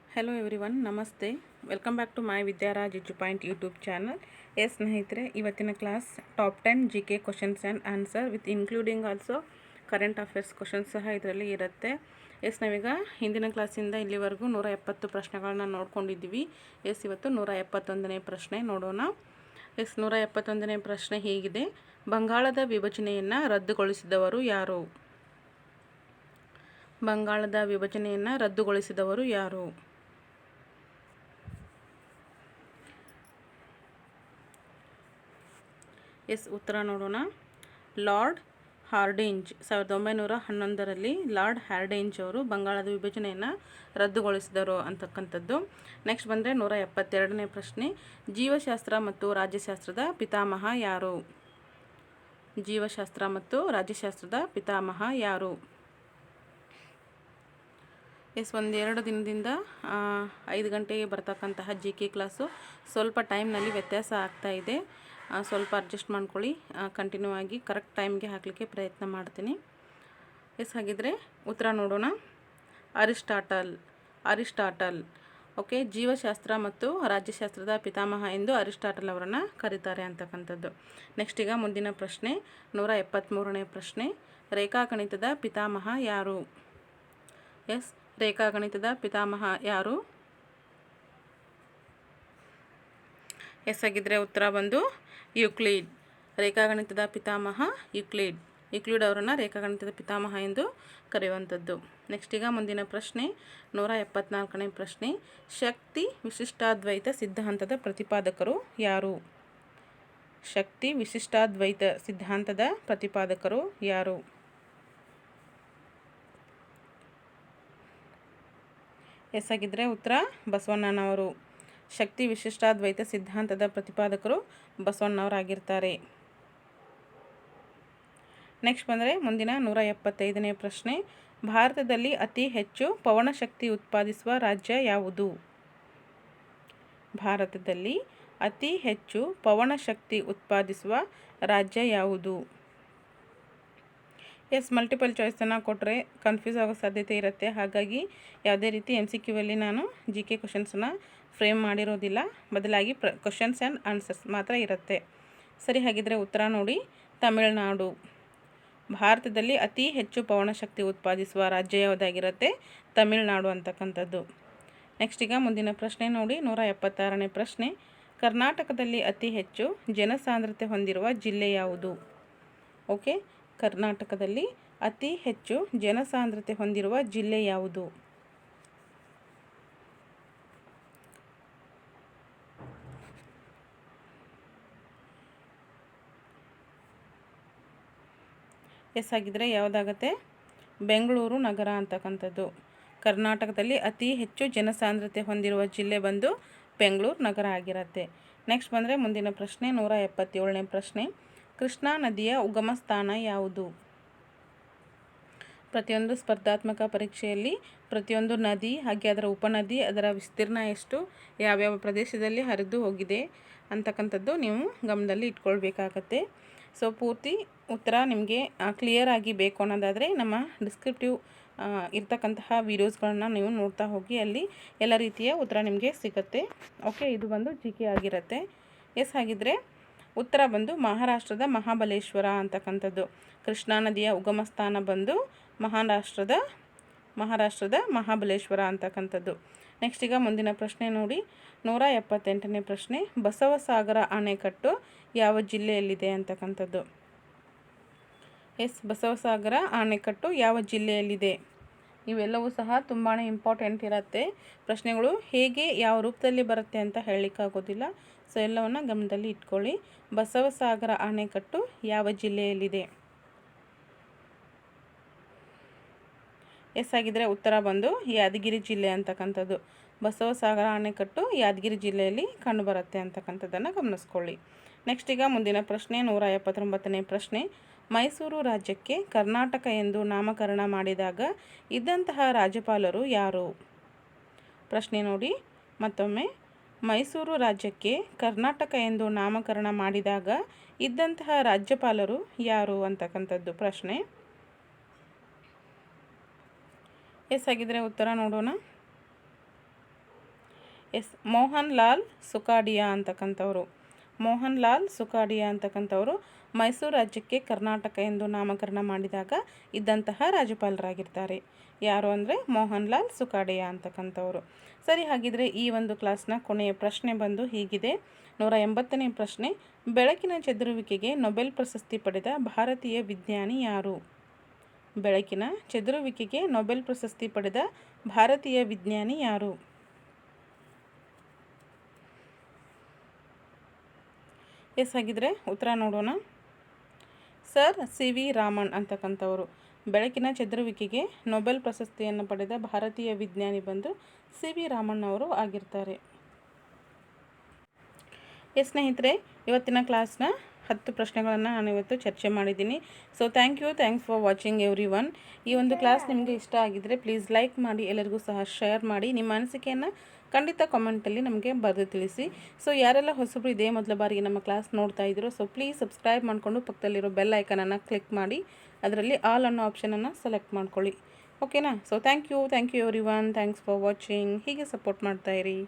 Hello everyone, ನಮಸ್ತೆ. Welcome back to my Vidyaraj edu point YouTube channel. ಸ್ನೇಹಿತರೆ, ಇವತ್ತಿನ class top 10 GK questions and answer with including also current affairs questions ಸಹ ಇದರಲ್ಲಿ ಇರುತ್ತೆ. ನಾವೀಗ ಹಿಂದಿನ ಕ್ಲಾಸಿಂದ ಇಲ್ಲಿವರೆಗೂ 170 ಪ್ರಶ್ನೆಗಳನ್ನ ನೋಡ್ಕೊಂಡಿದ್ದೀವಿ. ಇವತ್ತು 171ನೇ ಪ್ರಶ್ನೆ ನೋಡೋಣ. 171ನೇ ಪ್ರಶ್ನೆ ಹೀಗಿದೆ: ಬಂಗಾಳದ ವಿಭಜನೆಯನ್ನು ರದ್ದುಗೊಳಿಸಿದವರು ಯಾರು? ಬಂಗಾಳದ ವಿಭಜನೆಯನ್ನು ರದ್ದುಗೊಳಿಸಿದವರು ಯಾರು? ಉತ್ತರ ನೋಡೋಣ. ಲಾರ್ಡ್ ಹಾರ್ಡಿಂಜ್ 1911ರಲ್ಲಿ ಲಾರ್ಡ್ ಹಾರ್ಡಿಂಜ್ ಅವರು ಬಂಗಾಳದ ವಿಭಜನೆಯನ್ನು ರದ್ದುಗೊಳಿಸಿದರು ಅಂತಕ್ಕಂಥದ್ದು. ನೆಕ್ಸ್ಟ್ ಬಂದರೆ 172ನೇ ಪ್ರಶ್ನೆ: ಜೀವಶಾಸ್ತ್ರ ಮತ್ತು ರಾಜ್ಯಶಾಸ್ತ್ರದ ಪಿತಾಮಹ ಯಾರು? ಜೀವಶಾಸ್ತ್ರ ಮತ್ತು ರಾಜ್ಯಶಾಸ್ತ್ರದ ಪಿತಾಮಹ ಯಾರು? ಒಂದೆರಡು ದಿನದಿಂದ 5 ಗಂಟೆಗೆ ಬರ್ತಕ್ಕಂತಹ GK ಕ್ಲಾಸು ಸ್ವಲ್ಪ ಟೈಮ್ನಲ್ಲಿ ವ್ಯತ್ಯಾಸ ಆಗ್ತಾ ಇದೆ. ಸ್ವಲ್ಪ ಅಡ್ಜಸ್ಟ್ ಮಾಡ್ಕೊಳ್ಳಿ. ಕಂಟಿನ್ಯೂ ಆಗಿ ಕರೆಕ್ಟ್ ಟೈಮ್ಗೆ ಹಾಕಲಿಕ್ಕೆ ಪ್ರಯತ್ನ ಮಾಡ್ತೀನಿ. ಹಾಗಿದ್ರೆ ಉತ್ತರ ನೋಡೋಣ. ಅರಿಸ್ಟಾಟಲ್. ಓಕೆ, ಜೀವಶಾಸ್ತ್ರ ಮತ್ತು ರಾಜ್ಯಶಾಸ್ತ್ರದ ಪಿತಾಮಹ ಎಂದು ಅರಿಸ್ಟಾಟಲ್ ಅವರನ್ನು ಕರೀತಾರೆ ಅಂತಕ್ಕಂಥದ್ದು. ನೆಕ್ಸ್ಟ್ ಈಗ ಮುಂದಿನ ಪ್ರಶ್ನೆ 173ನೇ ಪ್ರಶ್ನೆ: ರೇಖಾಗಣಿತದ ಪಿತಾಮಹ ಯಾರು? ರೇಖಾಗಣಿತದ ಪಿತಾಮಹ ಯಾರು? ಹಾಗಿದ್ರೆ ಉತ್ತರ ಬಂದು ಯೂಕ್ಲಿಡ್. ರೇಖಾಗಣಿತದ ಪಿತಾಮಹ ಯೂಕ್ಲಿಡ್ ಅವರನ್ನು ರೇಖಾಗಣಿತದ ಪಿತಾಮಹ ಎಂದು ಕರೆಯುವಂಥದ್ದು. ನೆಕ್ಸ್ಟ್ ಈಗ ಮುಂದಿನ ಪ್ರಶ್ನೆ 174ನೇ ಪ್ರಶ್ನೆ: ಶಕ್ತಿ ವಿಶಿಷ್ಟಾದ್ವೈತ ಸಿದ್ಧಾಂತದ ಪ್ರತಿಪಾದಕರು ಯಾರು? ಶಕ್ತಿ ವಿಶಿಷ್ಟಾದ್ವೈತ ಸಿದ್ಧಾಂತದ ಪ್ರತಿಪಾದಕರು ಯಾರು? ಹಾಗಿದ್ರೆ ಉತ್ತರ ಬಸವಣ್ಣನವರು. ಶಕ್ತಿ ವಿಶಿಷ್ಟಾದ್ವೈತ ಸಿದ್ಧಾಂತದ ಪ್ರತಿಪಾದಕರು ಬಸವಣ್ಣವರಾಗಿರ್ತಾರೆ. ನೆಕ್ಸ್ಟ್ ಬಂದರೆ ಮುಂದಿನ 175ನೇ ಪ್ರಶ್ನೆ: ಭಾರತದಲ್ಲಿ ಅತಿ ಹೆಚ್ಚು ಪವನಶಕ್ತಿ ಉತ್ಪಾದಿಸುವ ರಾಜ್ಯ ಯಾವುದು? ಭಾರತದಲ್ಲಿ ಅತಿ ಹೆಚ್ಚು ಪವನಶಕ್ತಿ ಉತ್ಪಾದಿಸುವ ರಾಜ್ಯ ಯಾವುದು? ಮಲ್ಟಿಪಲ್ ಚಾಯ್ಸನ್ನು ಕೊಟ್ಟರೆ ಕನ್ಫ್ಯೂಸ್ ಆಗೋ ಸಾಧ್ಯತೆ ಇರುತ್ತೆ. ಹಾಗಾಗಿ ಯಾವುದೇ ರೀತಿ MCQ ಅಲ್ಲಿ ನಾನು GK ಕ್ವಶನ್ಸನ್ನು ಫ್ರೇಮ್ ಮಾಡಿರೋದಿಲ್ಲ. ಬದಲಾಗಿ ಕ್ವಶನ್ಸ್ ಆ್ಯಂಡ್ ಆನ್ಸರ್ಸ್ ಮಾತ್ರ ಇರುತ್ತೆ. ಸರಿ, ಹಾಗಿದ್ರೆ ಉತ್ತರ ನೋಡಿ. ತಮಿಳುನಾಡು. ಭಾರತದಲ್ಲಿ ಅತಿ ಹೆಚ್ಚು ಪವನಶಕ್ತಿ ಉತ್ಪಾದಿಸುವ ರಾಜ್ಯ ಯಾವುದಾಗಿರುತ್ತೆ? ತಮಿಳುನಾಡು ಅಂತಕ್ಕಂಥದ್ದು. ನೆಕ್ಸ್ಟ್ ಈಗ ಮುಂದಿನ ಪ್ರಶ್ನೆ ನೋಡಿ. 176ನೇ ಪ್ರಶ್ನೆ: ಕರ್ನಾಟಕದಲ್ಲಿ ಅತಿ ಹೆಚ್ಚು ಜನಸಾಂದ್ರತೆ ಹೊಂದಿರುವ ಜಿಲ್ಲೆ ಯಾವುದು? ಓಕೆ, ಕರ್ನಾಟಕದಲ್ಲಿ ಅತಿ ಹೆಚ್ಚು ಜನಸಾಂದ್ರತೆ ಹೊಂದಿರುವ ಜಿಲ್ಲೆ ಯಾವುದು? ಹಾಗಿದ್ರೆ ಯಾವುದಾಗತ್ತೆ? ಬೆಂಗಳೂರು ನಗರ ಅಂತಕ್ಕಂಥದ್ದು. ಕರ್ನಾಟಕದಲ್ಲಿ ಅತಿ ಹೆಚ್ಚು ಜನಸಾಂದ್ರತೆ ಹೊಂದಿರುವ ಜಿಲ್ಲೆ ಬಂದು ಬೆಂಗಳೂರು ನಗರ ಆಗಿರುತ್ತೆ. ನೆಕ್ಸ್ಟ್ ಬಂದರೆ ಮುಂದಿನ ಪ್ರಶ್ನೆ 177ನೇ ಪ್ರಶ್ನೆ: ಕೃಷ್ಣಾ ನದಿಯ ಉಗಮ ಸ್ಥಾನ ಯಾವುದು? ಪ್ರತಿಯೊಂದು ಸ್ಪರ್ಧಾತ್ಮಕ ಪರೀಕ್ಷೆಯಲ್ಲಿ ಪ್ರತಿಯೊಂದು ನದಿ, ಹಾಗೆ ಅದರ ಉಪನದಿ, ಅದರ ವಿಸ್ತೀರ್ಣ ಎಷ್ಟು, ಯಾವ್ಯಾವ ಪ್ರದೇಶದಲ್ಲಿ ಹರಿದು ಹೋಗಿದೆ ಅಂತಕ್ಕಂಥದ್ದು ನೀವು ಗಮನದಲ್ಲಿ ಇಟ್ಕೊಳ್ಬೇಕಾಗತ್ತೆ. ಪೂರ್ತಿ ಉತ್ತರ ನಿಮಗೆ ಕ್ಲಿಯರ್ ಆಗಿ ಬೇಕು ಅನ್ನೋದಾದರೆ ನಮ್ಮ ಡಿಸ್ಕ್ರಿಪ್ಟಿವ್ ಇರ್ತಕ್ಕಂತಹ ವೀಡಿಯೋಸ್ಗಳನ್ನ ನೀವು ನೋಡ್ತಾ ಹೋಗಿ. ಅಲ್ಲಿ ಎಲ್ಲ ರೀತಿಯ ಉತ್ತರ ನಿಮಗೆ ಸಿಗುತ್ತೆ. ಓಕೆ, ಇದು ಬಂದು GK ಆಗಿರುತ್ತೆ. ಹಾಗಿದ್ರೆ ಉತ್ತರ ಬಂದು ಮಹಾರಾಷ್ಟ್ರದ ಮಹಾಬಲೇಶ್ವರ ಅಂತಕ್ಕಂಥದ್ದು. ಕೃಷ್ಣಾ ನದಿಯ ಉಗಮ ಸ್ಥಾನ ಬಂದು ಮಹಾರಾಷ್ಟ್ರದ ಮಹಾಬಲೇಶ್ವರ ಅಂತಕ್ಕಂಥದ್ದು. ನೆಕ್ಸ್ಟ್ ಈಗ ಮುಂದಿನ ಪ್ರಶ್ನೆ ನೋಡಿ. 178ನೇ ಪ್ರಶ್ನೆ: ಬಸವಸಾಗರ ಅಣೆಕಟ್ಟು ಯಾವ ಜಿಲ್ಲೆಯಲ್ಲಿದೆ ಅಂತಕ್ಕಂಥದ್ದು. ಬಸವಸಾಗರ ಅಣೆಕಟ್ಟು ಯಾವ ಜಿಲ್ಲೆಯಲ್ಲಿದೆ? ಇವೆಲ್ಲವೂ ಸಹ ತುಂಬಾ ಇಂಪಾರ್ಟೆಂಟ್ ಇರುತ್ತೆ. ಪ್ರಶ್ನೆಗಳು ಹೇಗೆ ಯಾವ ರೂಪದಲ್ಲಿ ಬರುತ್ತೆ ಅಂತ ಹೇಳಲಿಕ್ಕಾಗೋದಿಲ್ಲ. ಎಲ್ಲವನ್ನು ಗಮನದಲ್ಲಿ ಇಟ್ಕೊಳ್ಳಿ. ಬಸವಸಾಗರ ಅಣೆಕಟ್ಟು ಯಾವ ಜಿಲ್ಲೆಯಲ್ಲಿದೆ? ಹಾಗಿದ್ರೆ ಉತ್ತರ ಬಂದು ಯಾದಗಿರಿ ಜಿಲ್ಲೆ ಅಂತಕ್ಕಂಥದ್ದು. ಬಸವಸಾಗರ ಅಣೆಕಟ್ಟು ಯಾದಗಿರಿ ಜಿಲ್ಲೆಯಲ್ಲಿ ಕಂಡುಬರುತ್ತೆ ಅಂತಕ್ಕಂಥದ್ದನ್ನು ಗಮನಿಸ್ಕೊಳ್ಳಿ. ನೆಕ್ಸ್ಟ್ ಈಗ ಮುಂದಿನ ಪ್ರಶ್ನೆ 179ನೇ ಪ್ರಶ್ನೆ: ಮೈಸೂರು ರಾಜ್ಯಕ್ಕೆ ಕರ್ನಾಟಕ ಎಂದು ನಾಮಕರಣ ಮಾಡಿದಾಗ ಇದ್ದಂತಹ ರಾಜ್ಯಪಾಲರು ಯಾರು? ಪ್ರಶ್ನೆ ನೋಡಿ ಮತ್ತೊಮ್ಮೆ. ಮೈಸೂರು ರಾಜ್ಯಕ್ಕೆ ಕರ್ನಾಟಕ ಎಂದು ನಾಮಕರಣ ಮಾಡಿದಾಗ ಇದ್ದಂತಹ ರಾಜ್ಯಪಾಲರು ಯಾರು ಅಂತಕ್ಕಂಥದ್ದು ಪ್ರಶ್ನೆ. ಹಾಗಿದ್ರೆ ಉತ್ತರ ನೋಡೋಣ. ಎಸ್ ಮೋಹನ್ ಲಾಲ್ ಸುಖಾಡಿಯಾ ಅಂತಕ್ಕಂಥವ್ರು. ಮೋಹನ್ ಲಾಲ್ ಸುಖಾಡಿಯಾ ಅಂತಕ್ಕಂಥವ್ರು ಮೈಸೂರು ರಾಜ್ಯಕ್ಕೆ ಕರ್ನಾಟಕ ಎಂದು ನಾಮಕರಣ ಮಾಡಿದಾಗ ಇದ್ದಂತಹ ರಾಜ್ಯಪಾಲರಾಗಿರ್ತಾರೆ. ಯಾರು ಅಂದರೆ ಮೋಹನ್ ಲಾಲ್ ಸುಖಾಡಿಯಾ ಅಂತಕ್ಕಂಥವ್ರು. ಸರಿ, ಹಾಗಿದ್ರೆ ಈ ಒಂದು ಕ್ಲಾಸ್ನ ಕೊನೆಯ ಪ್ರಶ್ನೆ ಬಂದು ಹೀಗಿದೆ. 180ನೇ ಪ್ರಶ್ನೆ. ಬೆಳಕಿನ ಚದುರುವಿಕೆಗೆ ನೊಬೆಲ್ ಪ್ರಶಸ್ತಿ ಪಡೆದ ಭಾರತೀಯ ವಿಜ್ಞಾನಿ ಯಾರು? ಬೆಳಕಿನ ಚದುರುವಿಕೆಗೆ ನೊಬೆಲ್ ಪ್ರಶಸ್ತಿ ಪಡೆದ ಭಾರತೀಯ ವಿಜ್ಞಾನಿ ಯಾರು? ಎಸ್, ಹಾಗಿದ್ರೆ ಉತ್ತರ ನೋಡೋಣ. ಸರ್ ಸಿ ವಿ ರಾಮನ್ ಅಂತಕ್ಕಂಥವರು. ಬೆಳಕಿನ ಚದುರುವಿಕೆಗೆ ನೊಬೆಲ್ ಪ್ರಶಸ್ತಿಯನ್ನು ಪಡೆದ ಭಾರತೀಯ ವಿಜ್ಞಾನಿ ಬಂದು ಸಿ ವಿ ರಾಮನ್ ಅವರು ಆಗಿರ್ತಾರೆ. ಎಸ್ ಸ್ನೇಹಿತರೆ, ಇವತ್ತಿನ ಕ್ಲಾಸ್ನ 10 ಪ್ರಶ್ನೆಗಳನ್ನು ನಾನು ಇವತ್ತು ಚರ್ಚೆ ಮಾಡಿದ್ದೀನಿ. So thanks for watching every one. ಈ ಒಂದು ಕ್ಲಾಸ್ ನಿಮಗೆ ಇಷ್ಟ ಆಗಿದ್ದರೆ ಪ್ಲೀಸ್ ಲೈಕ್ ಮಾಡಿ, ಎಲ್ಲರಿಗೂ ಸಹ ಶೇರ್ ಮಾಡಿ. ನಿಮ್ಮ ಅನಿಸಿಕೆಯನ್ನು ಖಂಡಿತ ಕಾಮೆಂಟಲ್ಲಿ ನಮಗೆ ಬರೆದು ತಿಳಿಸಿ. ಸೊ ಯಾರೆಲ್ಲ ಹೊಸಬರು ಇದೇ ಮೊದಲ ಬಾರಿಗೆ ನಮ್ಮ ಕ್ಲಾಸ್ ನೋಡ್ತಾ ಇದ್ದೀರೋ ಸೊ ಪ್ಲೀಸ್ ಸಬ್ಸ್ಕ್ರೈಬ್ ಮಾಡಿಕೊಂಡು ಪಕ್ಕದಲ್ಲಿರೋ ಬೆಲ್ ಐಕನನ್ನು ಕ್ಲಿಕ್ ಮಾಡಿ ಅದರಲ್ಲಿ ಆಲ್ ಅನ್ನೋ ಆಪ್ಷನನ್ನು ಸೆಲೆಕ್ಟ್ ಮಾಡ್ಕೊಳ್ಳಿ. ಓಕೆನಾ? So thank you everyone. Thanks for watching. ಹೀಗೆ ಸಪೋರ್ಟ್ ಮಾಡ್ತಾಯಿರಿ.